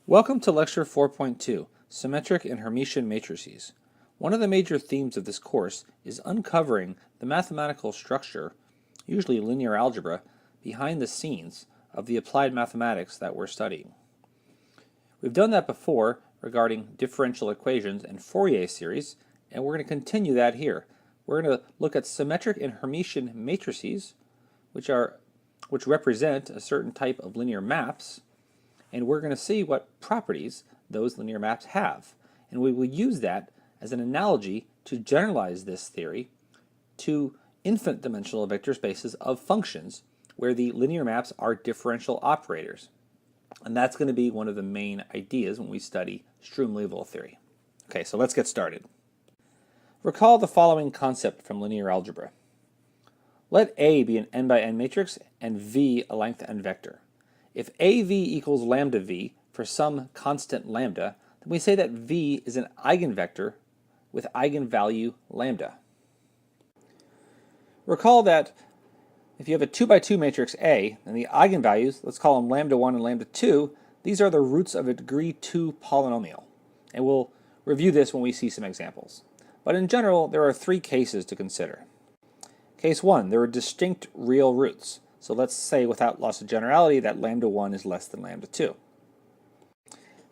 Welcome to Lecture 4.2, Symmetric and Hermitian Matrices. One of the major themes of this course is uncovering the mathematical structure, usually linear algebra, behind the scenes of the applied mathematics that we're studying. We've done that before regarding differential equations and Fourier series, and we're going to continue that here. We're going to look at symmetric and Hermitian matrices, which represent a certain type of linear maps, and we're going to see what properties those linear maps have. And we will use that as an analogy to generalize this theory to infinite dimensional vector spaces of functions where the linear maps are differential operators. And that's going to be one of the main ideas when we study Sturm-Liouville theory. Okay, so let's get started. Recall the following concept from linear algebra. Let A be an n by n matrix and V a length n vector. If AV equals lambda V for some constant lambda, then we say that V is an eigenvector with eigenvalue lambda. Recall that if you have a 2 by 2 matrix A, and the eigenvalues, let's call them lambda 1 and lambda 2, these are the roots of a degree 2 polynomial. And we'll review this when we see some examples. But in general, there are three cases to consider. Case 1, there are distinct real roots. So let's say without loss of generality that lambda 1 is less than lambda 2.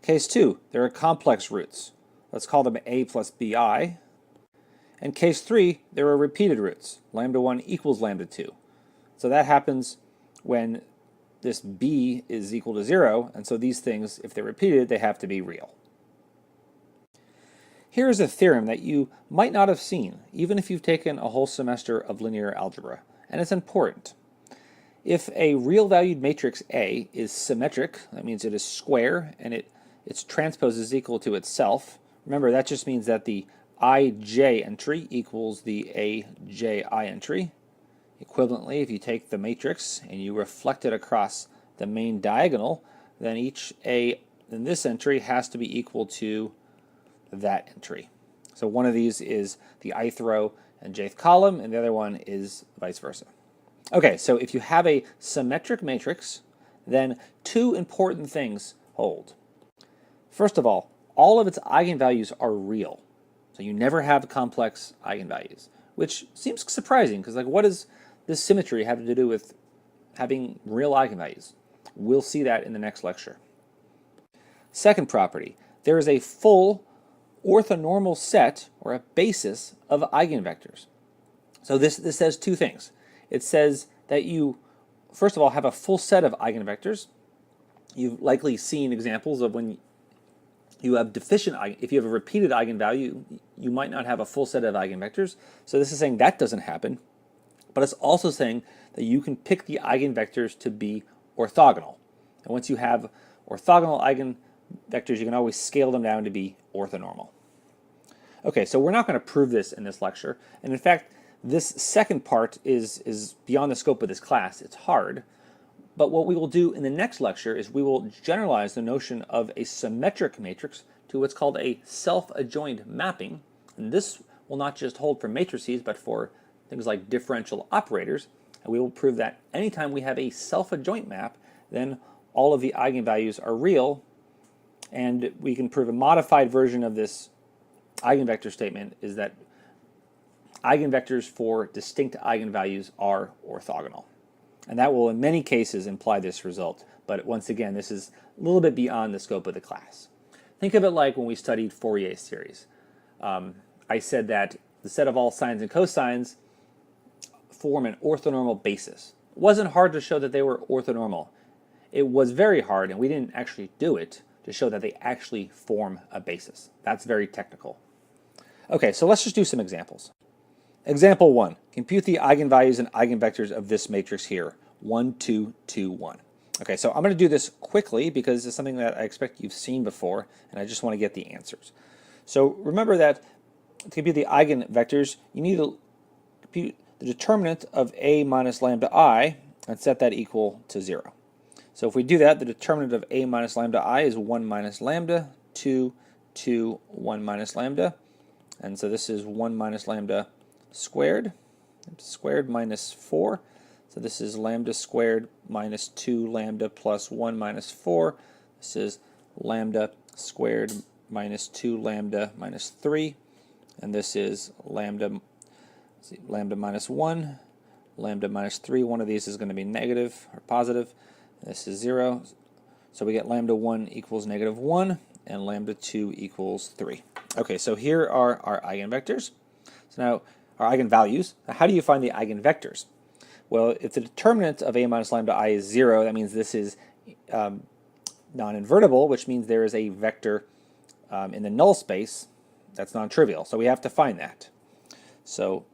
Case 2, there are complex roots. Let's call them A plus BI. And case 3, there are repeated roots. Lambda 1 equals lambda 2. So that happens when this B is equal to 0, and so these things, if they're repeated, they have to be real. Here is a theorem that you might not have seen, even if you've taken a whole semester of linear algebra, and it's important. If a real-valued matrix A is symmetric, that means it is square and its transpose is equal to itself. Remember, that just means that the ij entry equals the aji entry. Equivalently, if you take the matrix and you reflect it across the main diagonal, then each A in this entry has to be equal to that entry. So one of these is the ith row and jth column, and the other one is vice versa. Okay, so if you have a symmetric matrix, then two important things hold. First of all of its eigenvalues are real. So you never have complex eigenvalues, which seems surprising because what does this symmetry have to do with having real eigenvalues? We'll see that in the next lecture. Second property, there is a full orthonormal set or a basis of eigenvectors. So this says two things. It says that you, first of all, have a full set of eigenvectors. You've likely seen examples of when you have deficient, if you have a repeated eigenvalue, you might not have a full set of eigenvectors. So this is saying that doesn't happen. But it's also saying that you can pick the eigenvectors to be orthogonal. And once you have orthogonal eigenvectors, you can always scale them down to be orthonormal. Okay, so we're not going to prove this in this lecture. And in fact, this second part is beyond the scope of this class. It's hard. But what we will do in the next lecture is we will generalize the notion of a symmetric matrix to what's called a self-adjoint mapping. And this will not just hold for matrices, but for things like differential operators. And we will prove that anytime we have a self-adjoint map, then all of the eigenvalues are real. And we can prove a modified version of this eigenvector statement is that eigenvectors for distinct eigenvalues are orthogonal. And that will in many cases imply this result. But once again, this is a little bit beyond the scope of the class. Think of it like when we studied Fourier series. I said that the set of all sines and cosines form an orthonormal basis. It wasn't hard to show that they were orthonormal. It was very hard, and we didn't actually do it, to show that they actually form a basis. That's very technical. Okay, so let's just do some examples. Example 1. Compute the eigenvalues and eigenvectors of this matrix here. 1, 2, 2, 1. Okay, so I'm going to do this quickly because it's something that I expect you've seen before, and I just want to get the answers. So remember that to compute the eigenvectors, you need to compute the determinant of A minus lambda I and set that equal to 0. So if we do that, the determinant of A minus lambda I is 1 minus lambda, 2, 2, 1 minus lambda. And so this is 1 minus lambda squared minus 4. So this is lambda squared minus 2 lambda plus 1 minus 4. This is lambda squared minus 2 lambda minus 3, and this is lambda minus 1, lambda minus 3. One of these is going to be negative or positive. This is 0. So we get lambda 1 equals negative 1, and lambda 2 equals 3. Okay, so here are our eigenvectors. So now our eigenvalues. Now, how do you find the eigenvectors? Well, if the determinant of a minus lambda I is 0, that means this is non-invertible, which means there is a vector in the null space that's non-trivial. So we have to find that. So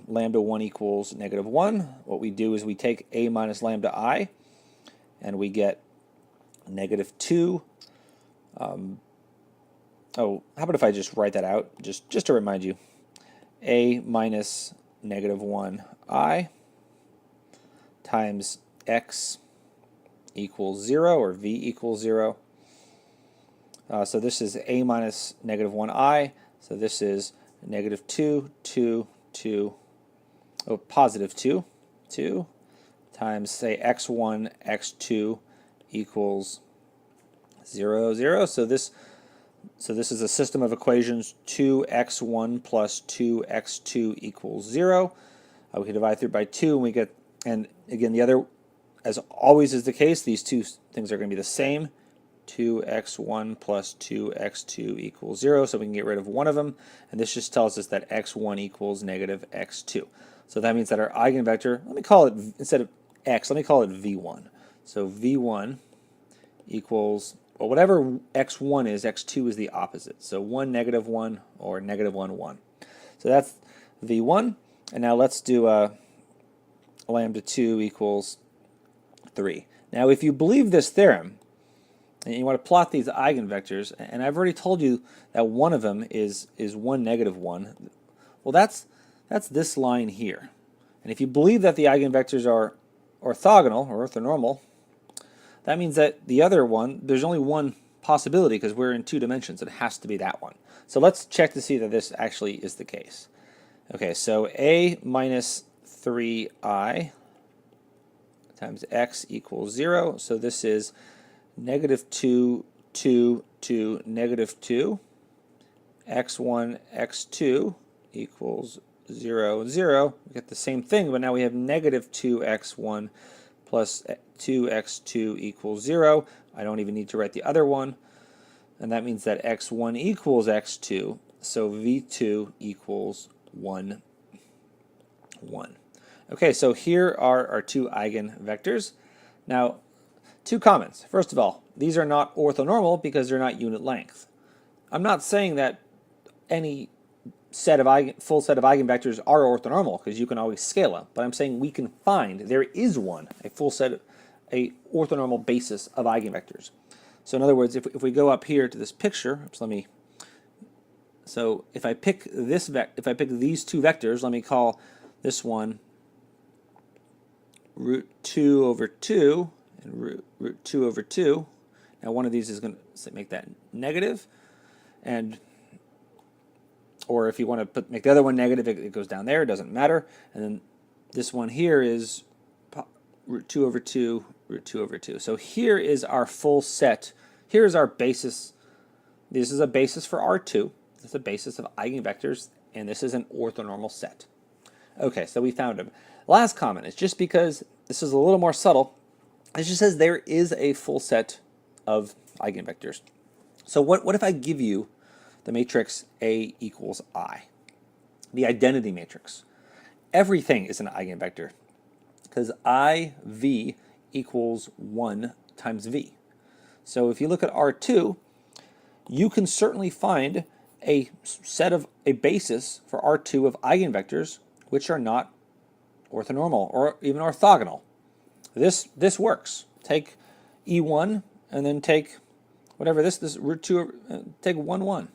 lambda 1 equals negative 1. What we do is we take a minus lambda I, and we get negative 2. How about if I just write that out, just to remind you. A minus negative 1 I times x equals 0, or v equals 0. So this is a minus negative 1 I, so this is negative 2, 2, 2, positive 2, 2, times, say, x1, x2 equals 0, 0. So this is a system of equations 2x1 plus 2x2 equals 0. We can divide through by 2, and we get, and again, the other, as always is the case, these two things are going to be the same. 2x1 plus 2x2 equals 0, so we can get rid of one of them, and this just tells us that x1 equals negative x2. So that means that our eigenvector, let me call it, instead of x, let me call it v1. So v1 equals, well, whatever x1 is, x2 is the opposite. So 1, negative 1, or negative 1, 1. So that's v1, and now let's do lambda 2 equals 3. Now if you believe this theorem, and you want to plot these eigenvectors, and I've already told you that one of them is 1, negative 1, well, that's this line here. And if you believe that the eigenvectors are orthogonal, or orthonormal, that means that the other one, there's only one possibility because we're in 2 dimensions. It has to be that one. So let's check to see that this actually is the case. Okay, so a minus 3I times x equals 0. So this is negative 2, 2, 2, negative 2. x1, x2 equals 0, 0. We get the same thing, but now we have negative 2x1 plus 2x2 equals 0. I don't even need to write the other one. And that means that x1 equals x2. So v2 equals 1, 1. Okay, so here are our 2 eigenvectors. Now, 2 comments. First of all, these are not orthonormal because they're not unit length. I'm not saying that any full set of eigenvectors are orthonormal, because you can always scale them, but I'm saying we can find, there is one, a full set, a orthonormal basis of eigenvectors. So in other words, if we go up here to this picture, so if I pick these 2 vectors, let me call this one root 2 over 2 and root 2 over 2. Now one of these is going to make that negative, or if you want to make the other one negative, it goes down there, it doesn't matter. And then this one here is root 2 over 2, root 2 over 2. So here is our full set. Here is our basis. This is a basis for R2. This is a basis of eigenvectors, and this is an orthonormal set. Okay, so we found them. Last comment is just because this is a little more subtle, it just says there is a full set of eigenvectors. So what if I give you the matrix A equals I, the identity matrix? Everything is an eigenvector because IV equals 1 times V. So if you look at R2, you can certainly find a basis for R2 of eigenvectors which are not orthonormal or even orthogonal. This works. Take E1 and then take whatever this root 2, take 1, 1.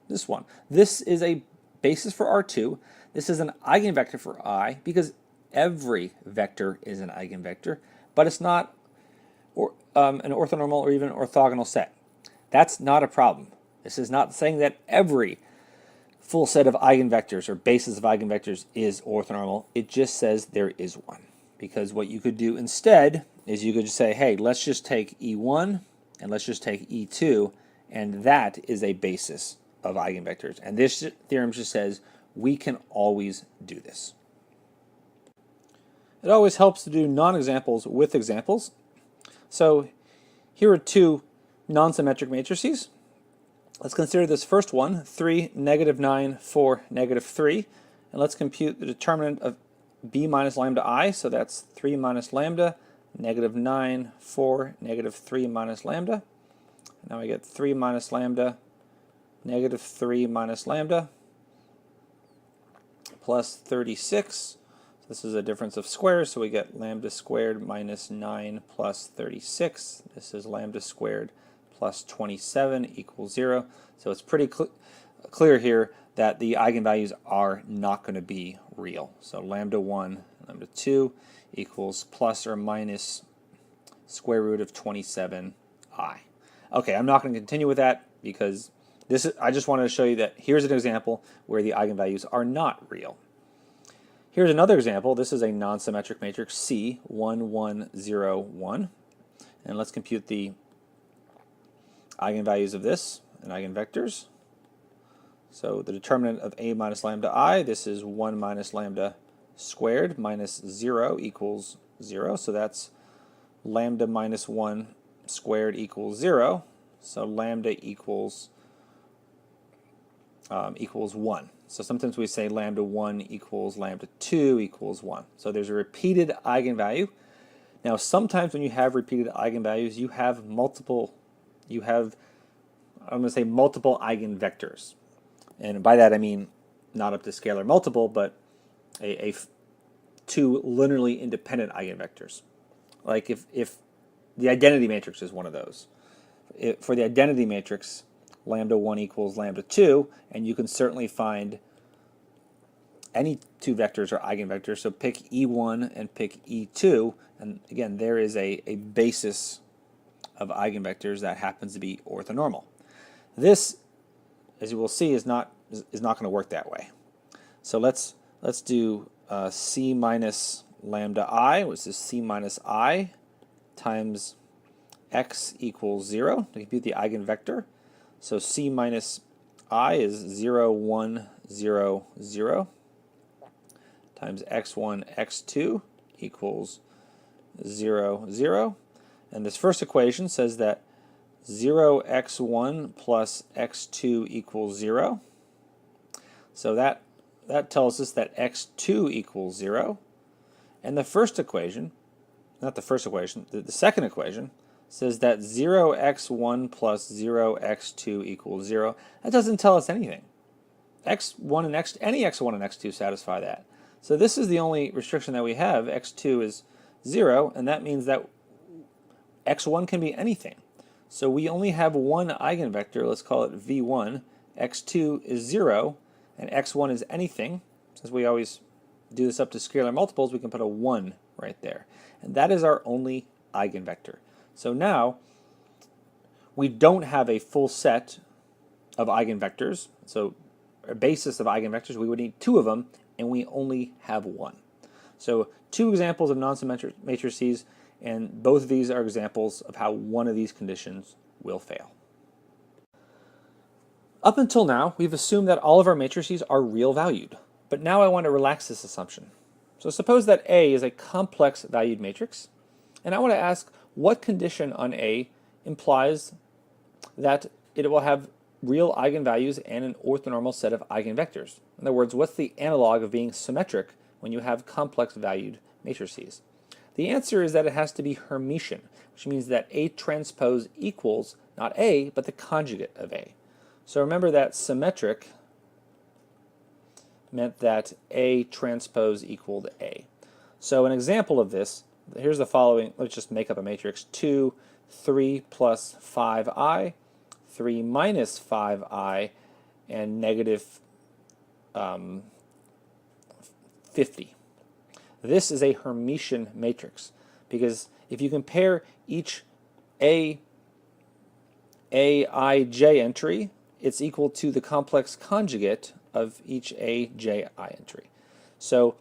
This one. This is a basis for R2. This is an eigenvector for I because every vector is an eigenvector, but it's not an orthonormal or even orthogonal set. That's not a problem. This is not saying that every full set of eigenvectors or basis of eigenvectors is orthonormal. It just says there is one. Because what you could do instead is you could just say, hey, let's just take E1 and let's just take E2, and that is a basis of eigenvectors. And this theorem just says we can always do this. It always helps to do non-examples with examples. So here are two non-symmetric matrices. Let's consider this first one, 3, -9, 4, -3. And let's compute the determinant of b minus lambda I. So that's 3 minus lambda, -9, 4, -3 minus lambda. Now we get 3 minus lambda, -3 minus lambda, plus 36. So this is a difference of squares, so we get lambda squared minus 9 plus 36. This is lambda squared plus 27 equals 0. So it's pretty clear here that the eigenvalues are not going to be real. So lambda 1, lambda 2 equals plus or minus square root of 27i. Okay, I'm not going to continue with that because I just wanted to show you that here's an example where the eigenvalues are not real. Here's another example. This is a non-symmetric matrix C, 1, 1, 0, 1. And let's compute the eigenvalues of this and eigenvectors. So the determinant of a minus lambda I, this is 1 minus lambda squared minus 0 equals 0. So that's lambda minus 1 squared equals 0. So lambda equals 1. So sometimes we say lambda 1 equals lambda 2 equals 1. So there's a repeated eigenvalue. Now sometimes when you have repeated eigenvalues, you have multiple eigenvectors. And by that I mean not up to scalar multiple, but two linearly independent eigenvectors. Like if the identity matrix is one of those. For the identity matrix, lambda 1 equals lambda 2, and you can certainly find any two vectors or eigenvectors. So pick E1 and pick E2, and again, there is a basis of eigenvectors that happens to be orthonormal. This, as you will see, is not going to work that way. So let's do C minus lambda I, which is C minus I times x equals 0 to compute the eigenvector. So C minus I is 0, 1, 0, 0 times x1, x2 equals 0, 0. And this first equation says that 0x1 plus x2 equals 0. So that tells us that x2 equals 0. And the first equation, not the first equation, the second equation says that 0x1 plus 0x2 equals 0. That doesn't tell us anything. X1 and any x1 and x2 satisfy that. So this is the only restriction that we have. X2 is 0, and that means that x1 can be anything. So we only have one eigenvector, let's call it v1. X2 is 0, and x1 is anything. Since we always do this up to scalar multiples, we can put a 1 right there. And that is our only eigenvector. So now we don't have a full set of eigenvectors. So a basis of eigenvectors, we would need two of them, and we only have one. So two examples of non-symmetric matrices, and both of these are examples of how one of these conditions will fail. Up until now, we've assumed that all of our matrices are real valued, but now I want to relax this assumption. So suppose that A is a complex valued matrix, and I want to ask what condition on A implies that it will have real eigenvalues and an orthonormal set of eigenvectors. In other words, what's the analog of being symmetric when you have complex valued matrices? The answer is that it has to be Hermitian, which means that A transpose equals not A, but the conjugate of A. So remember that symmetric meant that A transpose equaled A. So an example of this, here's the following. Let's just make up a matrix. 2, 3 plus 5i, 3 minus 5i, and negative 50. This is a Hermitian matrix because if you compare each Aij entry, it's equal to the complex conjugate of each Aj entry. So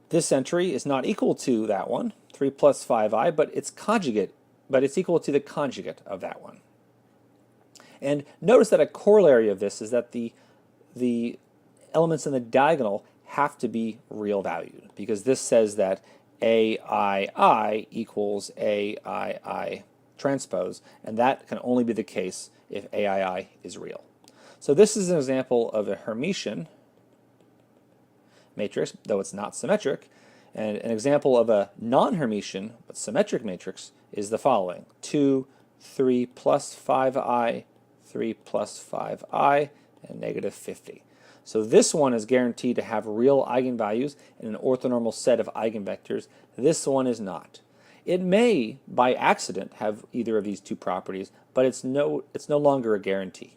this entry is not equal to that one, 3 plus 5i, but its conjugate but it's equal to the conjugate of that one. And notice that a corollary of this is that the elements in the diagonal have to be real valued, because this says that AII equals AII transpose, and that can only be the case if AII is real. So this is an example of a Hermitian matrix, though it's not symmetric. And an example of a non-Hermitian but symmetric matrix is the following: 2, 3 plus 5i, 3 plus 5i, and negative 50. So this one is guaranteed to have real eigenvalues in an orthonormal set of eigenvectors. This one is not. It may, by accident, have either of these two properties, but it's no longer a guarantee.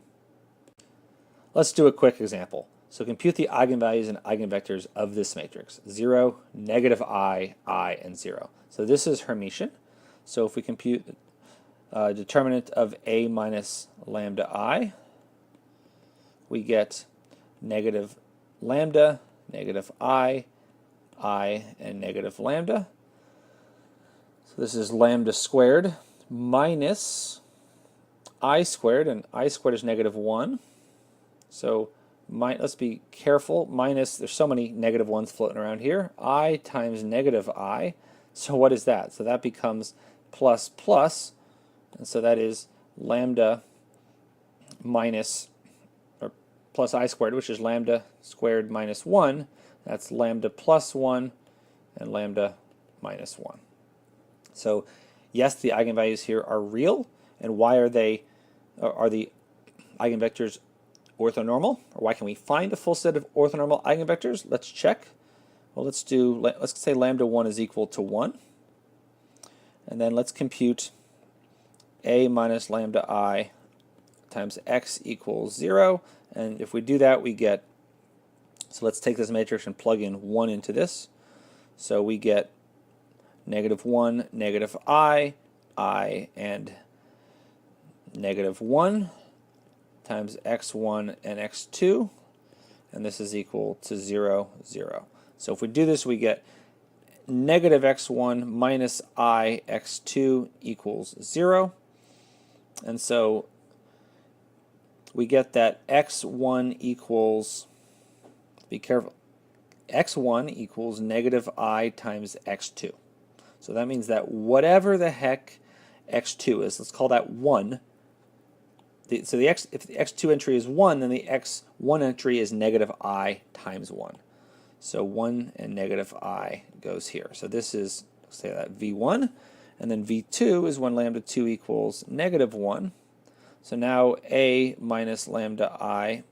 Let's do a quick example. So compute the eigenvalues and eigenvectors of this matrix: 0, negative I, and 0. So this is Hermitian. So if we compute determinant of A minus lambda I, we get negative lambda, negative I, and negative lambda. So this is lambda squared minus I squared, and I squared is negative 1. So let's be careful. Minus, there's so many negative ones floating around here. I times negative I. So what is that? So that becomes plus plus, and so that is lambda minus, or plus I squared, which is lambda squared minus 1. That's lambda plus 1 and lambda minus 1. So yes, the eigenvalues here are real. And why are the eigenvectors orthonormal? Or why can we find a full set of orthonormal eigenvectors? Let's check. Well, let's say lambda 1 is equal to 1. And then let's compute A minus lambda I times x equals 0. And if we do that, we get, so let's take this matrix and plug in 1 into this. So we get negative 1, negative I, and negative 1 times x1 and x2, and this is equal to 0, 0. So if we do this, we get negative x1 minus I x2 equals 0. And so we get that x1 equals, be careful, x1 equals negative I times x2. So that means that whatever the heck x2 is, let's call that 1. So if the x2 entry is 1, then the x1 entry is negative I times 1. So 1 and negative I goes here. So this is, let's say that v1, and then v2 is when lambda 2 equals negative 1. So now A minus lambda I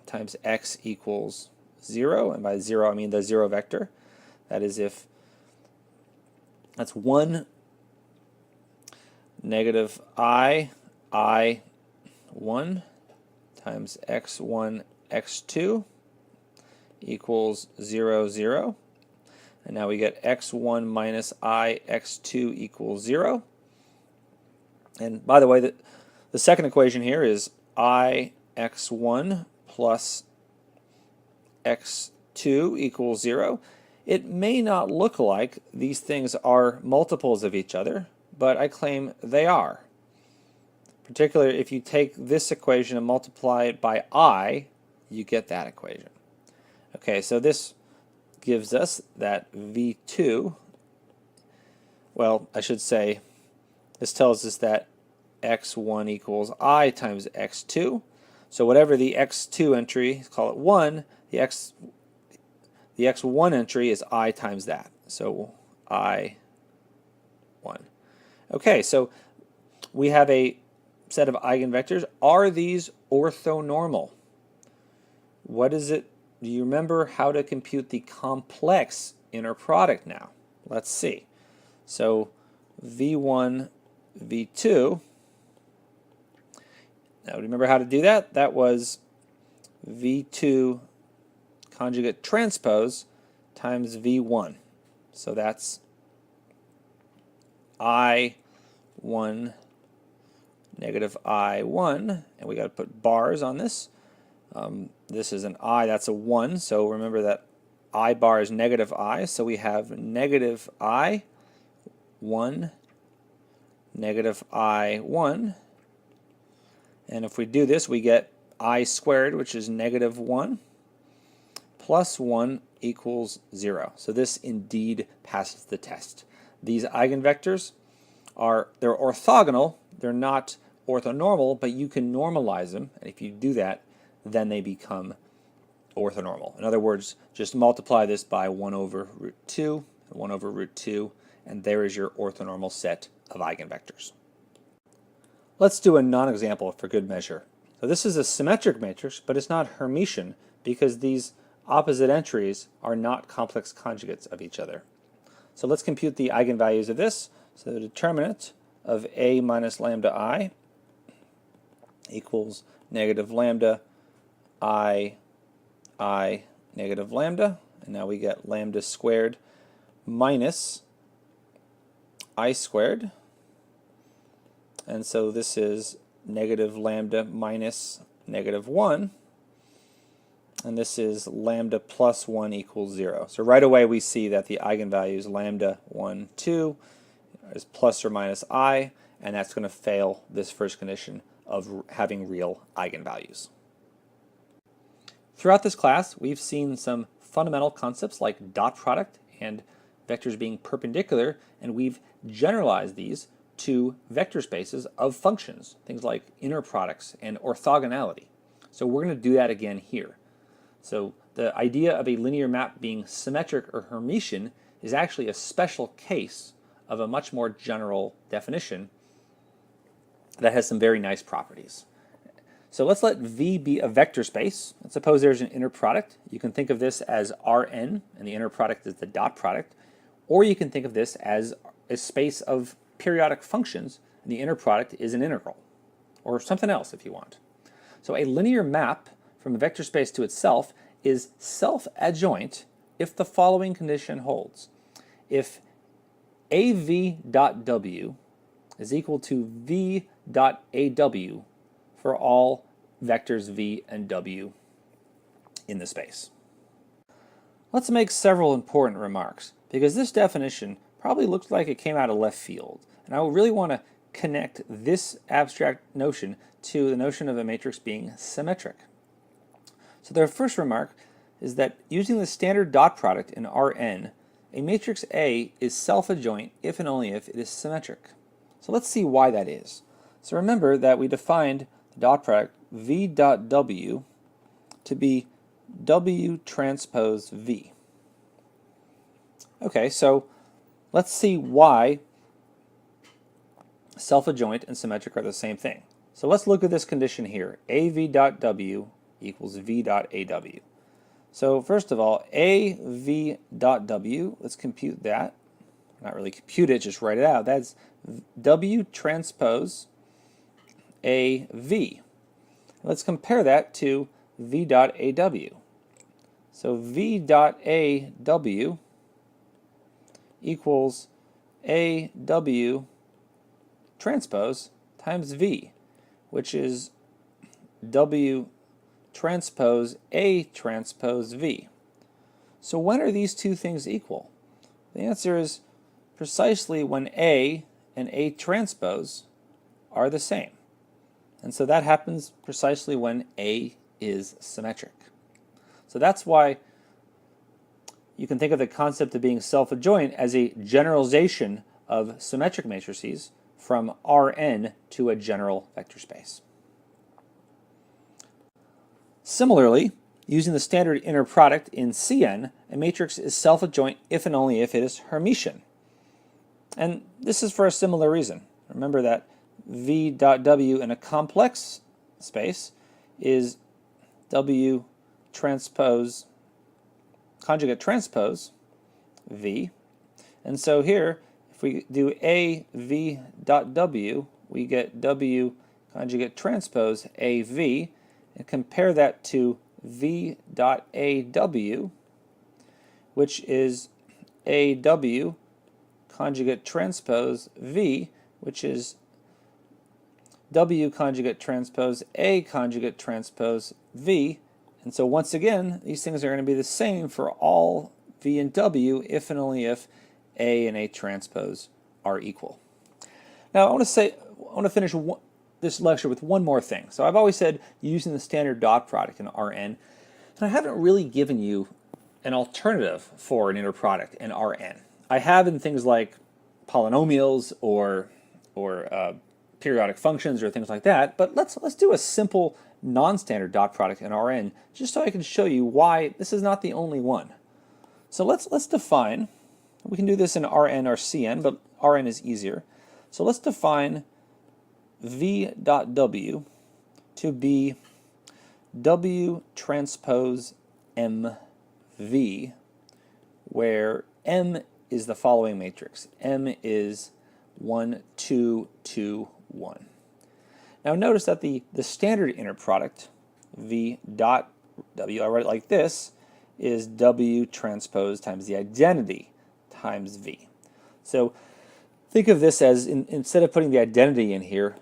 times x equals 0, and by 0 I mean the 0 vector. That is if that's 1 negative I 1 times x1 x2 equals 0, 0. And now we get x1 minus I x2 equals 0. And by the way, the second equation here is I x1 plus x2 equals 0. It may not look like these things are multiples of each other, but I claim they are. Particularly if you take this equation and multiply it by I, you get that equation. Okay, so this gives us that v2, well, I should say, this tells us that x1 equals I times x2. So whatever the x2 entry, call it 1, the x1 entry is I times that. So I1. Okay, so we have a set of eigenvectors. Are these orthonormal? What is it? Do you remember how to compute the complex inner product now? Let's see. So v1, v2. Now, remember how to do that? That was v2 conjugate transpose times v1. So that's I1 negative I1, and we got to put bars on this. This is an I, that's a 1, so remember that I bar is negative I, so we have negative I, 1, negative I1. And if we do this, we get I squared, which is negative 1, plus 1 equals 0. So this indeed passes the test. These eigenvectors they're orthogonal. They're not orthonormal, but you can normalize them. And if you do that, then they become orthonormal. In other words, just multiply this by 1 over root 2, and 1 over root 2, and there is your orthonormal set of eigenvectors. Let's do a non-example for good measure. So this is a symmetric matrix, but it's not Hermitian because these opposite entries are not complex conjugates of each other. So let's compute the eigenvalues of this. So the determinant of A minus lambda I equals negative lambda I negative lambda, and now we get lambda squared minus I squared, and so this is negative lambda minus negative 1, and this is lambda plus 1 equals 0. So right away we see that the eigenvalues lambda 1, 2 is plus or minus I, and that's going to fail this first condition of having real eigenvalues. Throughout this class, we've seen some fundamental concepts like dot product and vectors being perpendicular, and we've generalized these to vector spaces of functions, things like inner products and orthogonality. So we're going to do that again here. So the idea of a linear map being symmetric or Hermitian is actually a special case of a much more general definition that has some very nice properties. So let's let V be a vector space. Let's suppose there's an inner product. You can think of this as Rn, and the inner product is the dot product. Or you can think of this as a space of periodic functions, and the inner product is an integral, or something else if you want. So a linear map from a vector space to itself is self-adjoint if the following condition holds. If AV.W is equal to V.AW for all vectors V and W in the space. Let's make several important remarks, because this definition probably looks like it came out of left field, and I really want to connect this abstract notion to the notion of a matrix being symmetric. So the first remark is that using the standard dot product in Rn, a matrix A is self-adjoint if and only if it is symmetric. So let's see why that is. So remember that we defined the dot product V dot W to be W transpose V. Okay, so let's see why self-adjoint and symmetric are the same thing. So let's look at this condition here. AV dot W equals V dot AW. So first of all, AV dot W, let's compute that. Not really compute it, just write it out. That's W transpose AV. Let's compare that to V dot AW. So V dot AW equals AW transpose times V, which is W transpose A transpose V. So when are these two things equal? The answer is precisely when A and A transpose are the same. And so that happens precisely when A is symmetric. So that's why you can think of the concept of being self-adjoint as a generalization of symmetric matrices from Rn to a general vector space. Similarly, using the standard inner product in Cn, a matrix is self-adjoint if and only if it is Hermitian. And this is for a similar reason. Remember that V dot W in a complex space is W transpose, conjugate transpose V. And so here, if we do AV dot W, we get W conjugate transpose AV, and compare that to V dot AW, which is AW conjugate transpose V, which is W conjugate transpose A conjugate transpose V. And so once again, these things are going to be the same for all V and W if and only if A and A transpose are equal. Now I want to finish this lecture with one more thing. So I've always said using the standard dot product in Rn, and I haven't really given you an alternative for an inner product in Rn. I have in things like polynomials or periodic functions or things like that, but let's do a simple non-standard dot product in Rn just so I can show you why this is not the only one. So let's define, we can do this in Rn or Cn, but Rn is easier. So let's define v dot w to be w transpose mv, where m is the following matrix. M is 1, 2, 2, 1. Now notice that the standard inner product, v dot w, I write it like this, is w transpose times the identity times v. So think of this as, instead of putting the identity in here,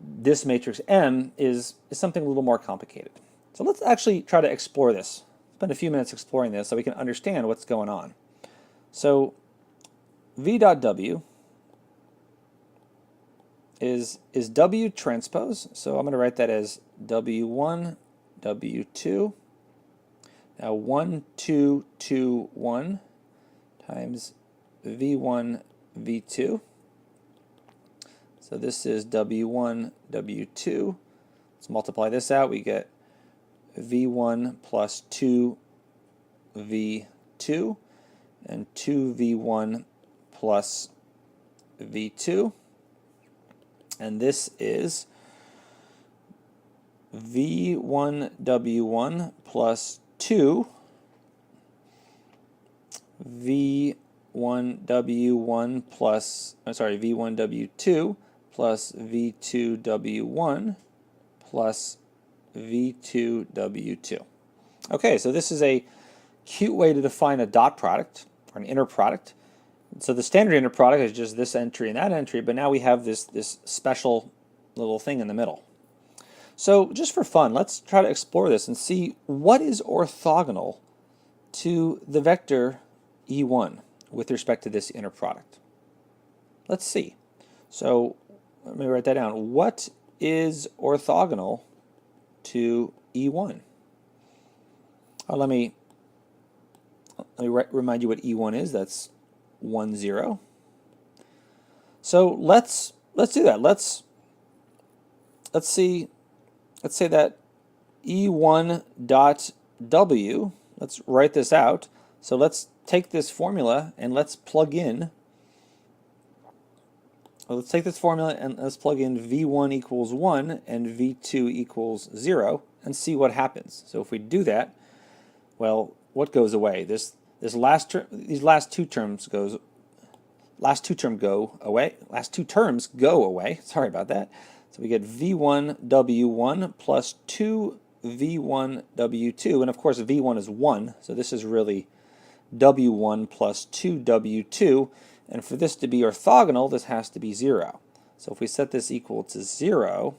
this matrix M is something a little more complicated. So let's actually try to explore this. Spend a few minutes exploring this so we can understand what's going on. So v dot w is w transpose. So I'm going to write that as w1, w2. Now 1, 2, 2, 1 times v1, v2. So this is w1, w2. Let's multiply this out. We get v1 plus 2 v2 and 2v1 plus v2. And this is v1 w1 plus 2 v1 w1 plus, v1 w2 plus v2 w1 plus v2 w2. Okay, so this is a cute way to define a dot product or an inner product. So the standard inner product is just this entry and that entry, but now we have this special little thing in the middle. So just for fun, let's try to explore this and see what is orthogonal to the vector e1 with respect to this inner product. Let's see. So let me write that down. What is orthogonal to e1? Let me remind you what e1 is. That's 1, 0. So let's do that. Let's say that e1 dot w, let's write this out. So let's take this formula and let's plug in, let's take this formula and let's plug in v1 equals 1 and v2 equals 0 and see what happens. So if we do that, well, what goes away? These last two terms go away. Sorry about that. So we get v1 w1 plus 2 v1 w2, and of course v1 is 1, so this is really w1 plus 2 w2, and for this to be orthogonal, this has to be 0. So if we set this equal to 0,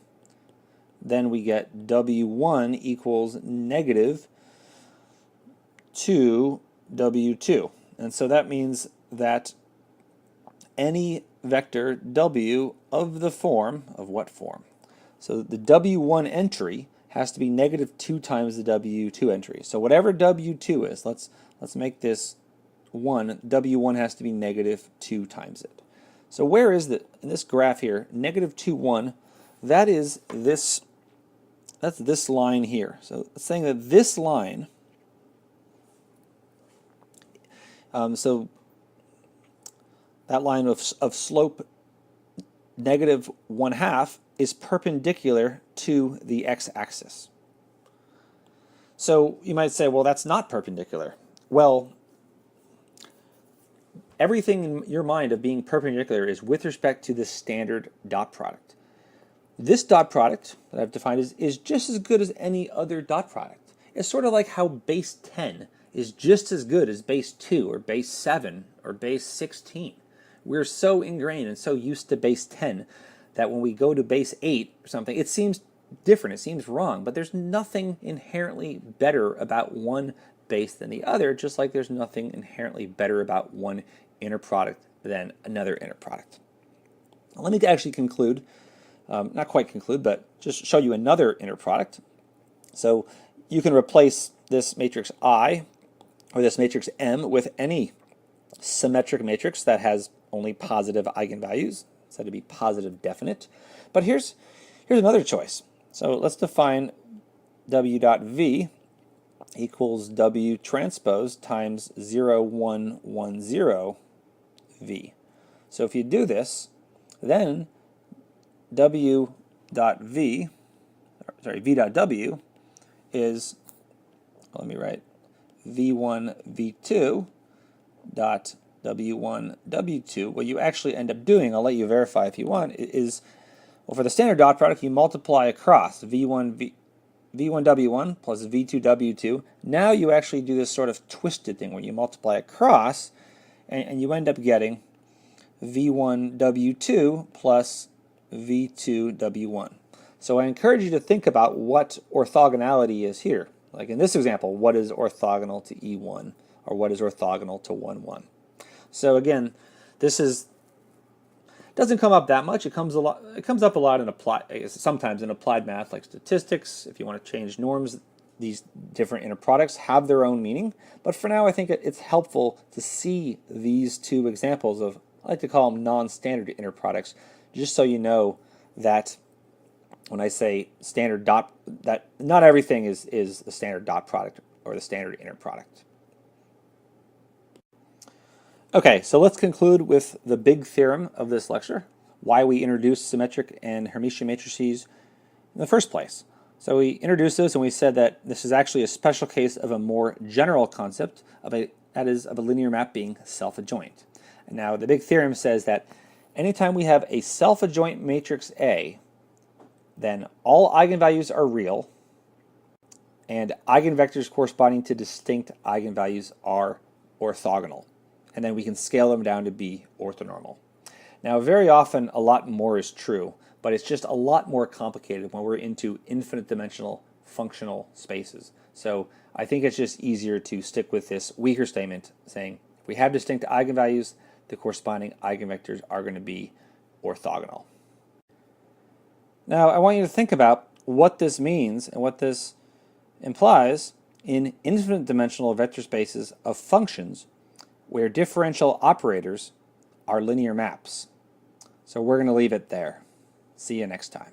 then we get w1 equals negative 2 w2, and so that means that any vector w of the form, of what form? So the w1 entry has to be negative 2 times the w2 entry. So whatever w2 is, let's make this 1, w1 has to be negative 2 times it. So where is in this graph here, negative 2, 1, that is this, that's this line here. So it's saying that this line, so that line of slope negative 1/2 is perpendicular to the x-axis. So you might say, well, that's not perpendicular. Well, everything in your mind of being perpendicular is with respect to the standard dot product. This dot product that I've defined is just as good as any other dot product. It's sort of like how base 10 is just as good as base 2 or base 7 or base 16. We're so ingrained and so used to base 10 that when we go to base 8 or something, it seems different, it seems wrong, but there's nothing inherently better about one base than the other, just like there's nothing inherently better about one inner product than another inner product. Let me actually conclude, not quite conclude, but just show you another inner product. So you can replace this matrix I or this matrix M with any symmetric matrix that has only positive eigenvalues, said to be positive definite. But here's another choice. So let's define W dot V equals W transpose times 0, 1, 1, 0 V. So if you do this, then W dot V, sorry, V dot W is, let me write, V1, V2 dot W1, W2. What you actually end up doing, I'll let you verify if you want, is, well, for the standard dot product, you multiply across V1, V1W1 plus V2W2. Now you actually do this sort of twisted thing where you multiply across, and you end up getting V1W2 plus V2W1. So I encourage you to think about what orthogonality is here. Like in this example, what is orthogonal to E1, or what is orthogonal to 1, 1? So again, this doesn't come up that much. It comes up a lot in sometimes in applied math, like statistics. If you want to change norms, these different inner products have their own meaning. But for now, I think it's helpful to see these two examples of, I like to call them non-standard inner products, just so you know that when I say standard dot, that not everything is the standard dot product or the standard inner product. Okay, so let's conclude with the big theorem of this lecture, why we introduced symmetric and Hermitian matrices in the first place. So we introduced this and we said that this is actually a special case of a more general concept that is of a linear map being self-adjoint. And now the big theorem says that anytime we have a self-adjoint matrix A, then all eigenvalues are real and eigenvectors corresponding to distinct eigenvalues are orthogonal. And then we can scale them down to be orthonormal. Now, very often a lot more is true, but it's just a lot more complicated when we're into infinite dimensional functional spaces. So I think it's just easier to stick with this weaker statement saying if we have distinct eigenvalues, the corresponding eigenvectors are going to be orthogonal. Now, I want you to think about what this means and what this implies in infinite dimensional vector spaces of functions where differential operators are linear maps. So we're going to leave it there. See you next time.